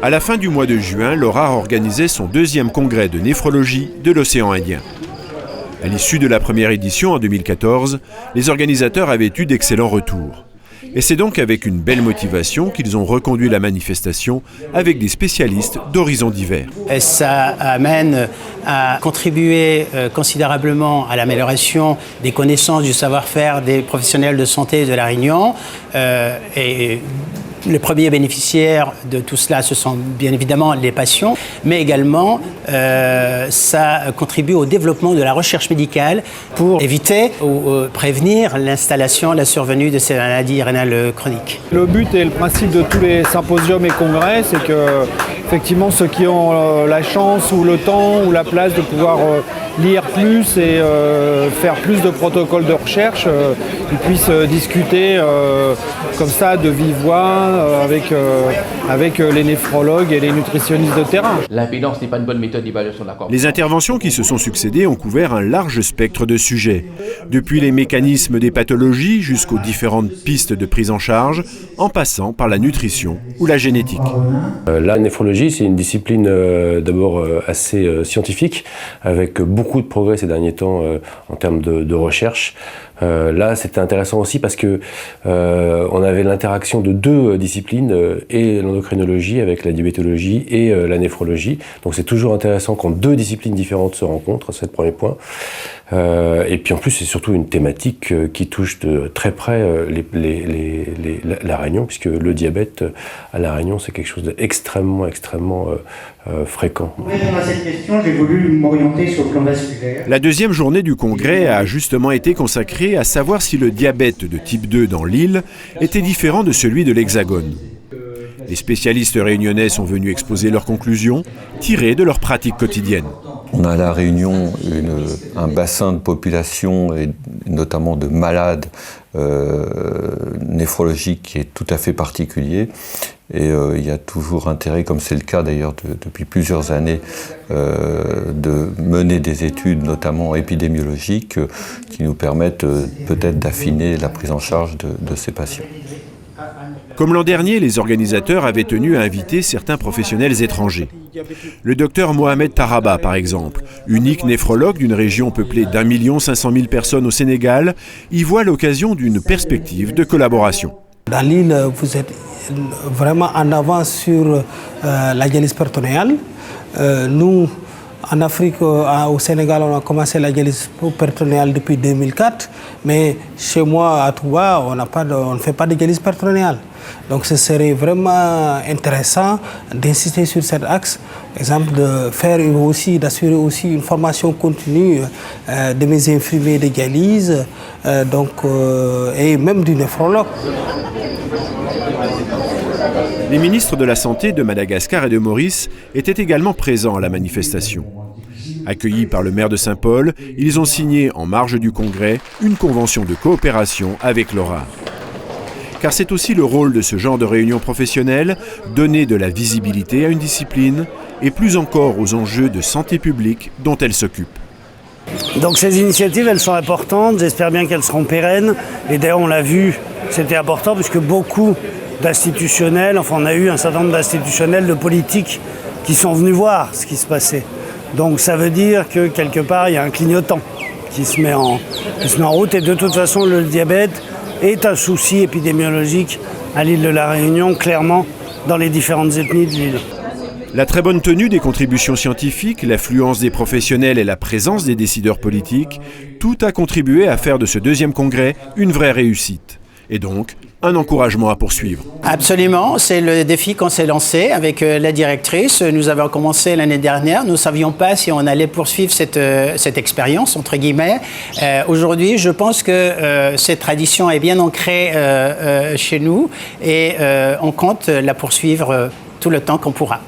À la fin du mois de juin, l'ORAR organisait son deuxième congrès de néphrologie de l'océan Indien. À l'issue de la première édition en 2014, les organisateurs avaient eu d'excellents retours. Et c'est donc avec une belle motivation qu'ils ont reconduit la manifestation avec des spécialistes d'horizons divers. Et ça amène à contribuer considérablement à l'amélioration des connaissances, du savoir-faire des professionnels de santé de La Réunion. Et les premiers bénéficiaires de tout cela, ce sont bien évidemment les patients, mais également ça contribue au développement de la recherche médicale pour éviter ou prévenir l'installation, la survenue de ces maladies rénales chroniques. Le but et le principe de tous les symposiums et congrès, c'est que effectivement ceux qui ont la chance ou le temps ou la place de pouvoir lire plus et faire plus de protocoles de recherche, ils puissent discuter comme ça de vive voix avec les néphrologues et les nutritionnistes de terrain. L'impédance n'est pas une bonne méthode d'évaluation de la corps. Les interventions qui se sont succédées ont couvert un large spectre de sujets, depuis les mécanismes des pathologies jusqu'aux différentes pistes de prise en charge, en passant par la nutrition ou la génétique. La néphrologie, c'est une discipline d'abord assez scientifique, avec beaucoup de progrès ces derniers temps en termes de recherche. Là, c'était intéressant aussi parce que on avait l'interaction de deux disciplines, et l'endocrinologie avec la diabétologie et la néphrologie. Donc c'est toujours intéressant quand deux disciplines différentes se rencontrent, c'est le premier point. Et puis en plus, c'est surtout une thématique qui touche de très près la Réunion, puisque le diabète à La Réunion, c'est quelque chose d'extrêmement fréquent. Pour répondre à cette question, j'ai voulu m'orienter sur le plan vasculaire. La deuxième journée du congrès a justement été consacrée à savoir si le diabète de type 2 dans l'île était différent de celui de l'Hexagone. Les spécialistes réunionnais sont venus exposer leurs conclusions, tirées de leurs pratiques quotidiennes. On a à La Réunion un bassin de population, et notamment de malades néphrologiques, qui est tout à fait particulier. Et il y a toujours intérêt, comme c'est le cas d'ailleurs depuis plusieurs années, de mener des études, notamment épidémiologiques, qui nous permettent peut-être d'affiner la prise en charge de ces patients. Comme l'an dernier, les organisateurs avaient tenu à inviter certains professionnels étrangers. Le docteur Mohamed Taraba, par exemple, unique néphrologue d'une région peuplée d'1 500 000 personnes au Sénégal, y voit l'occasion d'une perspective de collaboration. Dans l'île, vous êtes vraiment en avance sur la dialyse peritonéale. Nous, en Afrique, au Sénégal, on a commencé la dialyse peritonéale depuis 2004, mais chez moi, à Touba, on ne fait pas de dialyse peritonéale. Donc ce serait vraiment intéressant d'insister sur cet axe, par exemple d'assurer aussi une formation continue de mes infirmiers de dialyse et même du néphrologue. Les ministres de la Santé de Madagascar et de Maurice étaient également présents à la manifestation. Accueillis par le maire de Saint-Paul, ils ont signé en marge du congrès une convention de coopération avec l'ORAR. Car c'est aussi le rôle de ce genre de réunion professionnelle, donner de la visibilité à une discipline et plus encore aux enjeux de santé publique dont elle s'occupe. Donc ces initiatives, elles sont importantes, j'espère bien qu'elles seront pérennes. Et d'ailleurs, on l'a vu, c'était important puisque beaucoup d'institutionnels, on a eu un certain nombre d'institutionnels, de politiques qui sont venus voir ce qui se passait. Donc ça veut dire que quelque part, il y a un clignotant qui se met en route. Et de toute façon, le diabète est un souci épidémiologique à l'île de la Réunion, clairement, dans les différentes ethnies de l'île. La très bonne tenue des contributions scientifiques, l'affluence des professionnels et la présence des décideurs politiques, tout a contribué à faire de ce deuxième congrès une vraie réussite. Et donc, un encouragement à poursuivre. Absolument, c'est le défi qu'on s'est lancé avec la directrice. Nous avons commencé l'année dernière, nous ne savions pas si on allait poursuivre cette expérience, entre guillemets. Aujourd'hui, je pense que cette tradition est bien ancrée chez nous et on compte la poursuivre tout le temps qu'on pourra.